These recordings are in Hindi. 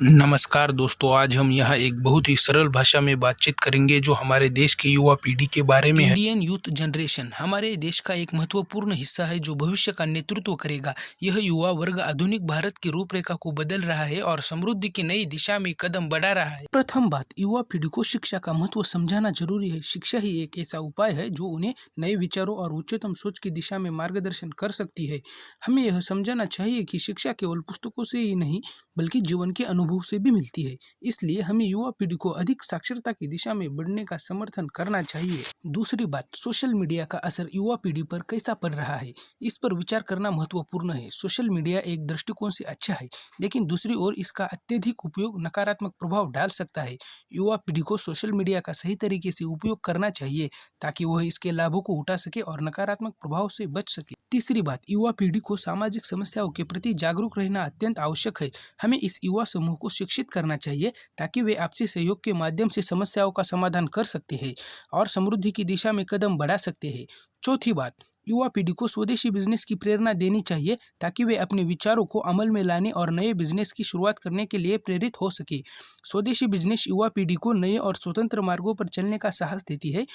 नमस्कार दोस्तों, आज हम यहाँ एक बहुत ही सरल भाषा में बातचीत करेंगे जो हमारे देश की युवा पीढ़ी के बारे में है। इंडियन यूथ जनरेशन हमारे देश का एक महत्वपूर्ण हिस्सा है जो भविष्य का नेतृत्व करेगा। यह युवा वर्ग आधुनिक भारत की रूपरेखा को बदल रहा है और समृद्धि की नई दिशा में कदम बढ़ा रहा है। प्रथम बात, युवा पीढ़ी को शिक्षा का महत्व समझाना जरूरी है। शिक्षा ही एक ऐसा उपाय है जो उन्हें नए विचारों और उच्चतम सोच की दिशा में मार्गदर्शन कर सकती है। हमें यह समझना चाहिए कि शिक्षा केवल पुस्तकों से ही नहीं बल्कि जीवन के अनुभव से भी मिलती है। इसलिए हमें युवा पीढ़ी को अधिक साक्षरता की दिशा में बढ़ने का समर्थन करना चाहिए। दूसरी बात, सोशल मीडिया का असर युवा पीढ़ी पर कैसा पड़ रहा है, इस पर विचार करना महत्वपूर्ण है। सोशल मीडिया एक दृष्टिकोण से अच्छा है, लेकिन दूसरी ओर इसका अत्यधिक उपयोग नकारात्मक प्रभाव डाल सकता है। युवा पीढ़ी को सोशल मीडिया का सही तरीके से उपयोग करना चाहिए ताकि वह इसके लाभों को उठा सके और नकारात्मक प्रभाव से बच सके। तीसरी बात, युवा पीढ़ी को सामाजिक समस्याओं के प्रति जागरूक रहना अत्यंत आवश्यक है। हमें इस युवा समूह को शिक्षित करना चाहिए ताकि वे आपसी सहयोग के माध्यम से समस्याओं का समाधान कर सकते हैं और समृद्धि की दिशा में कदम बढ़ा सकते हैं। चौथी बात, युवा पीढ़ी को स्वदेशी बिजनेस की प्रेरणा देनी चाहिए ताकि वे अपने विचारों को अमल में लाने और नए बिजनेस की शुरुआत करने के लिए प्रेरित हो सके। स्वदेशी बिजनेस युवा पीढ़ी को नए और स्वतंत्र मार्गों पर चलने का साहस देती है।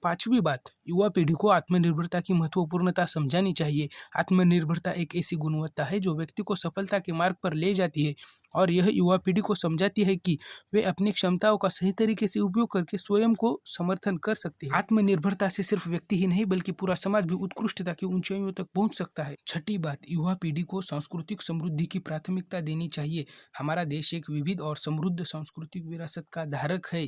पांचवी बात, युवा पीढ़ी को आत्मनिर्भरता की महत्वपूर्णता समझानी चाहिए। आत्मनिर्भरता एक ऐसी गुणवत्ता है जो व्यक्ति को सफलता के मार्ग पर ले जाती है और यह युवा पीढ़ी को समझाती है कि वे अपनी क्षमताओं का सही तरीके से उपयोग करके स्वयं को समर्थन कर सकते हैं। आत्मनिर्भरता से सिर्फ व्यक्ति ही नहीं बल्कि पूरा समाज भी उत्कृष्टता की ऊंचाइयों तक पहुंच सकता है। छठी बात, युवा पीढ़ी को सांस्कृतिक समृद्धि की प्राथमिकता देनी चाहिए। हमारा देश एक विविध और समृद्ध सांस्कृतिक विरासत का धारक है।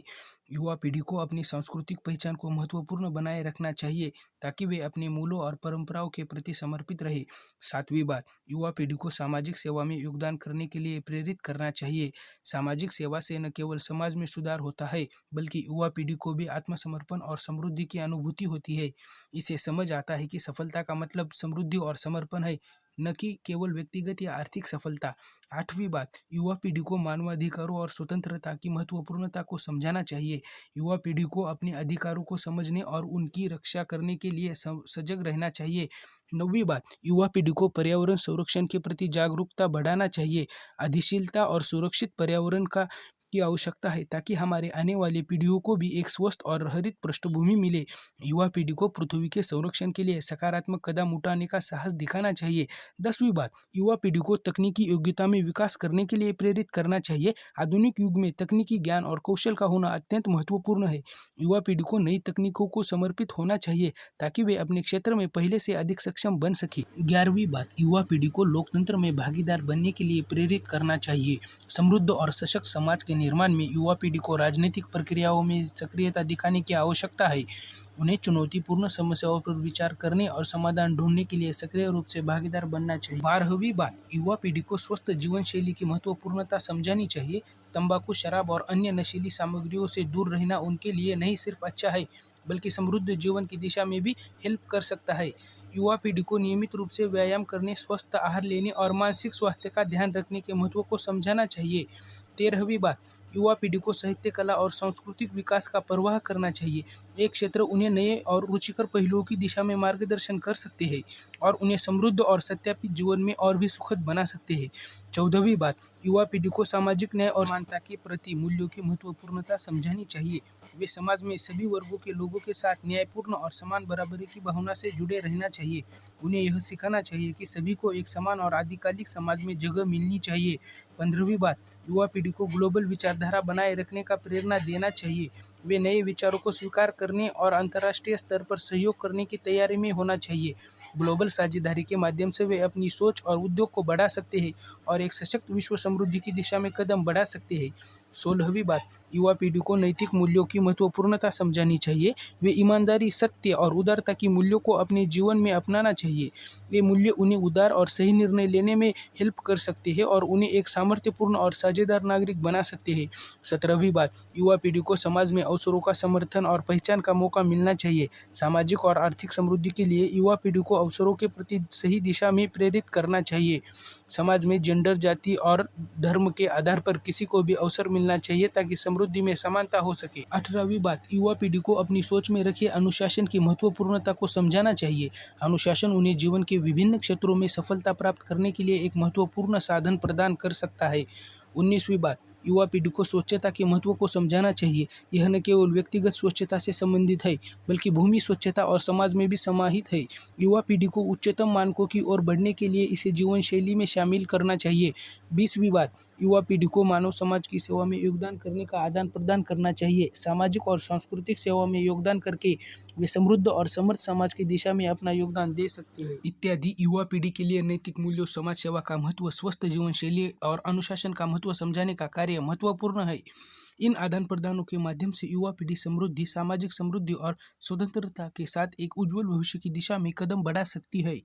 युवा पीढ़ी को अपनी सांस्कृतिक पहचान को महत्वपूर्ण बनाए रखना चाहिए ताकि वे अपने मूलों और परंपराओं के प्रति समर्पित रहे। सातवीं बात, युवा पीढ़ी को सामाजिक सेवा में योगदान करने के लिए प्रेरित करना चाहिए। सामाजिक सेवा से न केवल समाज में सुधार होता है बल्कि युवा पीढ़ी को भी आत्मसमर्पण और समृद्धि की अनुभूति होती है। इसे समझ आता है कि सफलता का मतलब समृद्धि और समर्पण है, न कि केवल व्यक्तिगत या आर्थिक सफलता। आठवीं बात, युवा पीढ़ी को मानवाधिकारों और स्वतंत्रता की महत्वपूर्णता को समझाना चाहिए। युवा पीढ़ी को अपने अधिकारों को समझने और उनकी रक्षा करने के लिए सजग रहना चाहिए। नौवीं बात, युवा पीढ़ी को पर्यावरण संरक्षण के प्रति जागरूकता बढ़ाना चाहिए। अधिशीलता और सुरक्षित पर्यावरण की आवश्यकता है ताकि हमारे आने वाली पीढ़ियों को भी एक स्वस्थ और हरित पृष्ठभूमि मिले। युवा पीढ़ी को पृथ्वी के संरक्षण के लिए सकारात्मक कदम उठाने का साहस दिखाना चाहिए। 10वीं बात, युवा पीढ़ी को तकनीकी योग्यता में विकास करने के लिए प्रेरित करना चाहिए। आधुनिक युग में तकनीकी ज्ञान और कौशल का होना अत्यंत महत्वपूर्ण है। युवा पीढ़ी को नई तकनीकों को समर्पित होना चाहिए ताकि वे अपने क्षेत्र में पहले से अधिक सक्षम बन सके। 11वीं बात, युवा पीढ़ी को लोकतंत्र में भागीदार बनने के लिए प्रेरित करना चाहिए। समृद्ध और सशक्त समाज के निर्माण में युवा पीढ़ी को राजनीतिक प्रक्रियाओं में सक्रियता दिखाने की आवश्यकता है। उन्हें चुनौतीपूर्ण समस्याओं पर विचार करने और समाधान ढूंढने के लिए सक्रिय रूप से भागीदार बनना चाहिए। 12वीं बात, युवा पीढ़ी को स्वस्थ जीवन शैली की महत्वपूर्णता समझानी चाहिए। तंबाकू, शराब और अन्य नशीली सामग्रियों से दूर रहना उनके लिए नहीं सिर्फ अच्छा है बल्कि समृद्ध जीवन की दिशा में भी हेल्प कर सकता है। युवा पीढ़ी को नियमित रूप से व्यायाम करने, स्वस्थ आहार लेने और मानसिक स्वास्थ्य का ध्यान रखने के महत्व को समझाना चाहिए। 13वीं बात, युवा पीढ़ी को साहित्य, कला और सांस्कृतिक विकास का परवाह करना चाहिए। एक क्षेत्र उन्हें नए और रुचिकर पहलुओं की दिशा में मार्गदर्शन कर सकते हैं और उन्हें समृद्ध और सत्यापित जीवन में और भी सुखद बना सकते हैं। 14वीं बात, युवा पीढ़ी को सामाजिक न्याय और समानता के प्रति मूल्यों की महत्वपूर्णता समझानी चाहिए। वे समाज में सभी वर्गों के लोगों के साथ न्यायपूर्ण और समान बराबरी की भावना से जुड़े रहना चाहिए। उन्हें यह सिखाना चाहिए कि सभी को एक समान और आधिकारिक समाज में जगह मिलनी चाहिए। 15वीं बात, युवा पीढ़ी को ग्लोबल विचारधारा बनाए रखने का प्रेरणा देना चाहिए। वे नए विचारों को स्वीकार करने और अंतर्राष्ट्रीय स्तर पर सहयोग करने की तैयारी में होना चाहिए। ग्लोबल साझेदारी के माध्यम से वे अपनी सोच और उद्योग को बढ़ा सकते हैं और एक सशक्त विश्व समृद्धि की दिशा में कदम बढ़ा सकते हैं। 16वीं बात, युवा पीढ़ी को नैतिक मूल्यों की महत्वपूर्णता समझानी चाहिए। वे ईमानदारी, सत्य और उदारता की मूल्यों को अपने जीवन में अपनाना चाहिए। ये मूल्य उन्हें उदार और सही निर्णय लेने में हेल्प कर सकते हैं और उन्हें एक सामर्थ्यपूर्ण और साझेदार नागरिक बना सकते हैं। 17वीं बात, युवा पीढ़ी को समाज में अवसरों का समर्थन और पहचान का मौका मिलना चाहिए। सामाजिक और आर्थिक समृद्धि के लिए युवा पीढ़ी को अवसरों के प्रति सही दिशा में प्रेरित करना चाहिए। समाज में जेंडर, जाति और धर्म के आधार पर किसी को भी अवसर मिलना चाहिए ताकि समृद्धि में समानता हो सके। 18वीं बात, युवा पीढ़ी को अपनी सोच में रखे अनुशासन की महत्वपूर्णता को समझाना चाहिए। अनुशासन उन्हें जीवन के विभिन्न क्षेत्रों में सफलता प्राप्त करने के लिए एक महत्वपूर्ण साधन प्रदान कर सकता है। 19वीं बात, युवा पीढ़ी को स्वच्छता के महत्व को समझाना चाहिए। यह न केवल व्यक्तिगत स्वच्छता से संबंधित है, बल्कि भूमि स्वच्छता और समाज में भी समाहित है। युवा पीढ़ी को उच्चतम मानकों की ओर बढ़ने के लिए इसे जीवन शैली में शामिल करना चाहिए। 20वीं बात, युवा पीढ़ी को मानव समाज की सेवा में योगदान करने का आदान प्रदान करना चाहिए। सामाजिक और सांस्कृतिक सेवा में योगदान करके वे समृद्ध और समर्थ समाज की दिशा में अपना योगदान दे सकते हैं। इत्यादि। युवा पीढ़ी के लिए नैतिक मूल्यों, समाज सेवा का महत्व, स्वस्थ जीवन शैली और अनुशासन का महत्व समझाने का कार्य महत्वपूर्ण है। इन आदान प्रदानों के माध्यम से युवा पीढ़ी समृद्धि, सामाजिक समृद्धि और स्वतंत्रता के साथ एक उज्जवल भविष्य की दिशा में कदम बढ़ा सकती है।